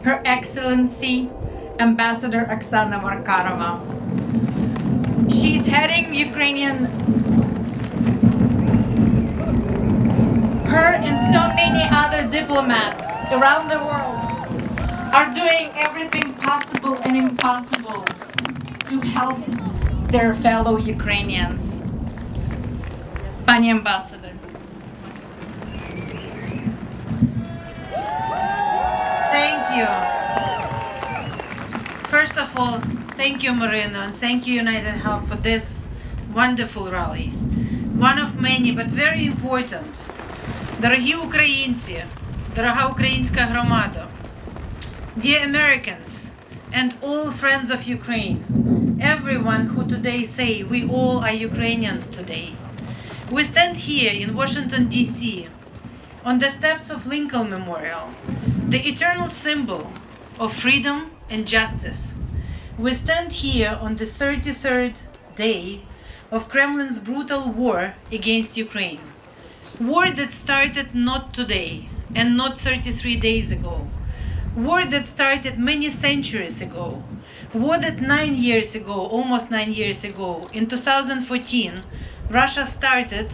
Her Excellency Ambassador Oksana Markarova. She's heading Ukrainian. Her and so many other diplomats around the world are doing everything possible and impossible to help their fellow Ukrainians. Pani Ambassador. Thank you. First of all, thank you, Marina, and thank you, United Help, for this wonderful rally. One of many, but very important. Дорогі українці, дорога українська громада, dear Americans and all friends of Ukraine, everyone who today say we all are Ukrainians today. We stand here in Washington, D.C., on the steps of Lincoln Memorial, the eternal symbol of freedom and justice. We stand here on the 33rd day of Kremlin's brutal war against Ukraine. War that started not today and not 33 days ago. War that started many centuries ago. War that 9 years ago, almost 9 years ago, in 2014, Russia started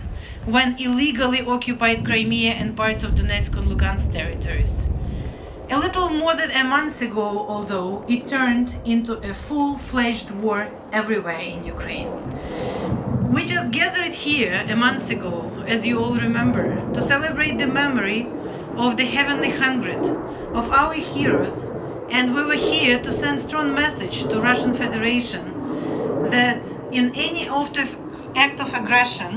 when illegally occupied Crimea and parts of Donetsk and Lugansk territories. A little more than a month ago, although, it turned into a full-fledged war everywhere in Ukraine. We just gathered here a month ago, as you all remember, to celebrate the memory of the Heavenly Hundred, of our heroes, and we were here to send a strong message to Russian Federation that in any act of aggression,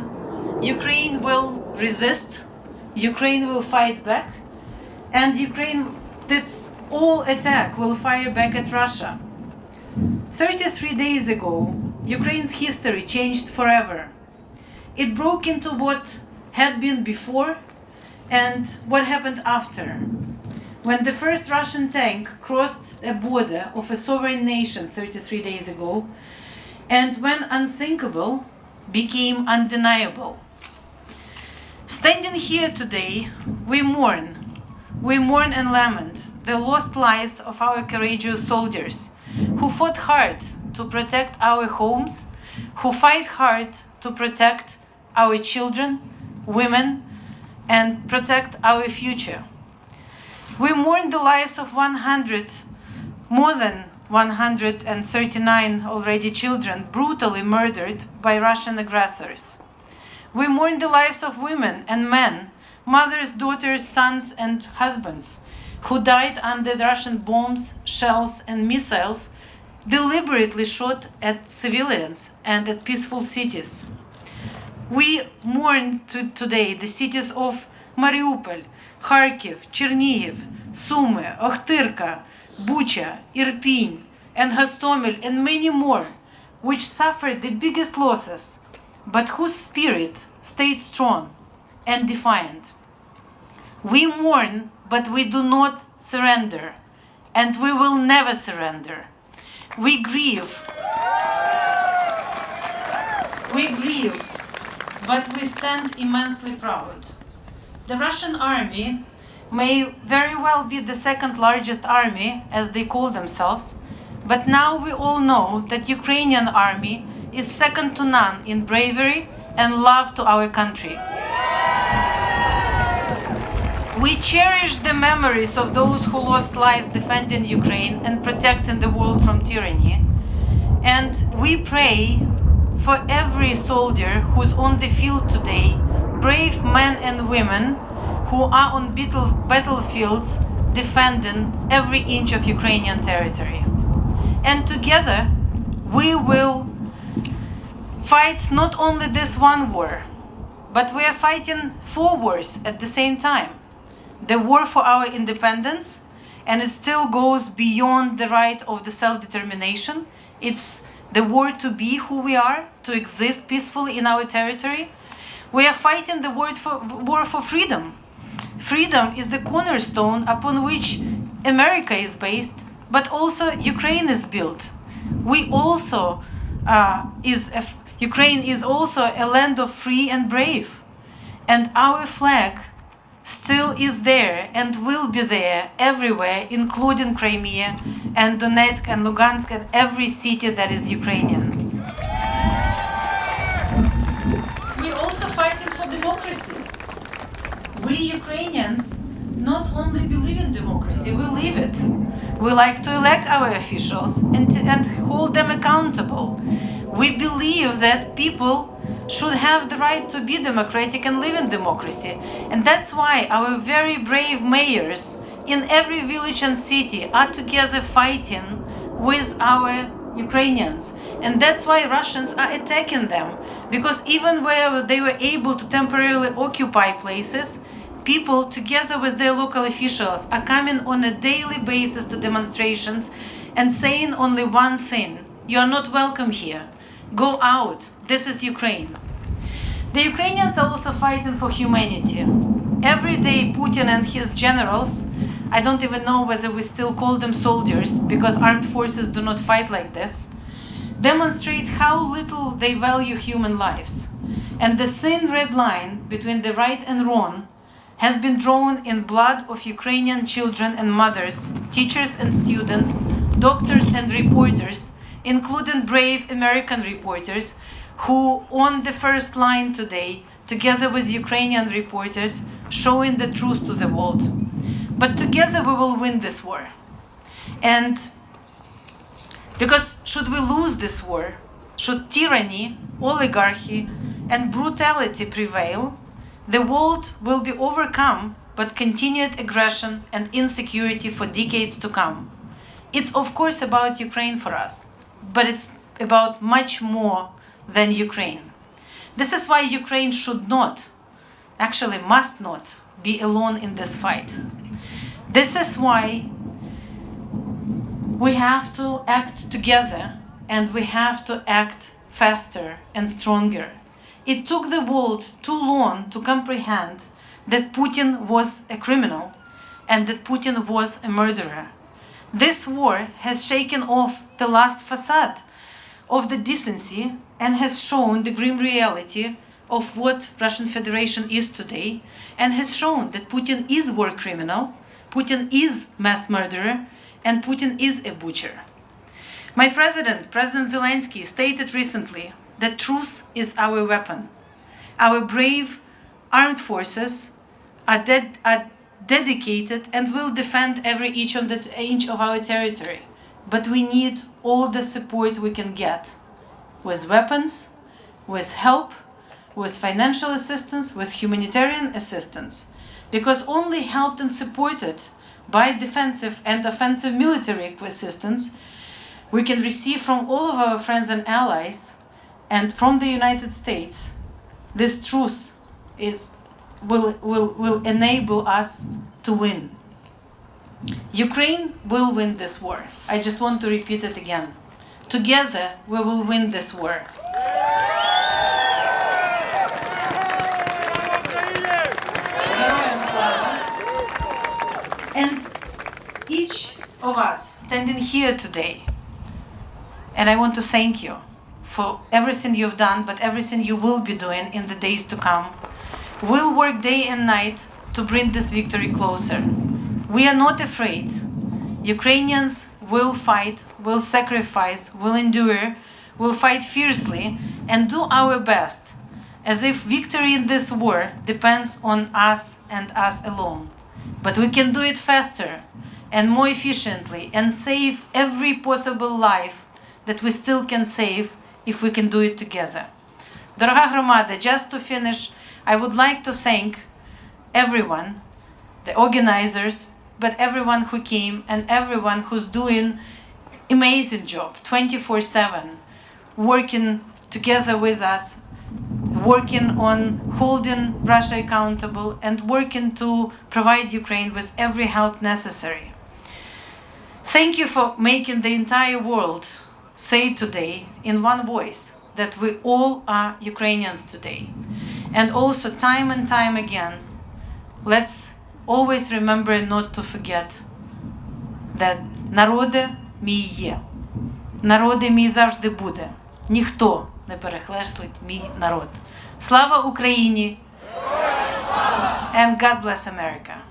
Ukraine will resist, Ukraine will fight back, and this all attack will fire back at Russia. 33 days ago, Ukraine's history changed forever. It broke into what had been before and what happened after. When the first Russian tank crossed a border of a sovereign nation 33 days ago, and when unthinkable became undeniable. Standing here today, we mourn and lament the lost lives of our courageous soldiers who fought hard to protect our homes, who fight hard to protect our children, women, and protect our future. We mourn the lives of more than 139 already children brutally murdered by Russian aggressors. We mourn the lives of women and men, mothers, daughters, sons, and husbands who died under Russian bombs, shells, and missiles deliberately shot at civilians and at peaceful cities. We mourn today the cities of Mariupol, Kharkiv, Chernihiv, Sumy, Ochtyrka, Bucha, Irpin, and Hostomel, and many more, which suffered the biggest losses, but whose spirit stayed strong and defiant. We mourn, but we do not surrender, and we will never surrender. We grieve, but we stand immensely proud. The Russian army may very well be the second largest army, as they call themselves, but now we all know that Ukrainian army is second to none in bravery and love to our country. We cherish the memories of those who lost lives defending Ukraine and protecting the world from tyranny. And we pray for every soldier who's on the field today, brave men and women who are on battlefields defending every inch of Ukrainian territory. And together we will fight not only this one war, but we are fighting 4 wars at the same time. The war for our independence, and it still goes beyond the right of the self-determination. It's the war to be who we are, to exist peacefully in our territory. We are fighting the war for freedom. Freedom is the cornerstone upon which America is based, but also Ukraine is built. Ukraine is also a land of free and brave. And our flag still is there and will be there everywhere, including Crimea and Donetsk and Lugansk and every city that is Ukrainian. We're also fighting for democracy. We Ukrainians not only believe in democracy, we live it. We like to elect our officials and hold them accountable. We believe that people should have the right to be democratic and live in democracy. And that's why our very brave mayors in every village and city are together fighting with our Ukrainians. And that's why Russians are attacking them. Because even where they were able to temporarily occupy places, people together with their local officials are coming on a daily basis to demonstrations and saying only one thing: you are not welcome here. Go out. This is Ukraine. The Ukrainians are also fighting for humanity. Every day Putin and his generals, I don't even know whether we still call them soldiers because armed forces do not fight like this, demonstrate how little they value human lives. And the thin red line between the right and wrong has been drawn in blood of Ukrainian children and mothers, teachers and students, doctors and reporters, including brave American reporters who on the first line today, together with Ukrainian reporters, showing the truth to the world. But together we will win this war. And because should we lose this war, should tyranny, oligarchy, and brutality prevail, the world will be overcome by continued aggression and insecurity for decades to come. It's of course about Ukraine for us, but it's about much more than Ukraine. This is why Ukraine should not, actually must not, be alone in this fight. This is why we have to act together and we have to act faster and stronger. It took the world too long to comprehend that Putin was a criminal and that Putin was a murderer. This war has shaken off the last facade of the decency and has shown the grim reality of what Russian Federation is today, and has shown that Putin is war criminal, Putin is mass murderer, and Putin is a butcher. My President Zelensky, stated recently that truth is our weapon. Our brave armed forces are dedicated and will defend every inch of our territory. But we need all the support we can get, with weapons, with help, with financial assistance, with humanitarian assistance. Because only helped and supported by defensive and offensive military assistance, we can receive from all of our friends and allies and from the United States, this truth will enable us to win. Ukraine will win this war. I just want to repeat it again. Together, we will win this war. And each of us standing here today, and I want to thank you for everything you've done, but everything you will be doing in the days to come, will work day and night to bring this victory closer. We are not afraid. Ukrainians will fight, will sacrifice, will endure, will fight fiercely and do our best, as if victory in this war depends on us and us alone. But we can do it faster and more efficiently and save every possible life that we still can save if we can do it together. Дорога громада, just to finish, I would like to thank everyone, the organizers, but everyone who came and everyone who's doing amazing job 24/7, working together with us, working on holding Russia accountable and working to provide Ukraine with every help necessary. Thank you for making the entire world say today in one voice that we all are Ukrainians today. And also time and time again, let's always remember not to forget that народе мій є. Народе мій завжди буде. Ніхто не перехлеслить мій народ. Слава Україні! and God bless America.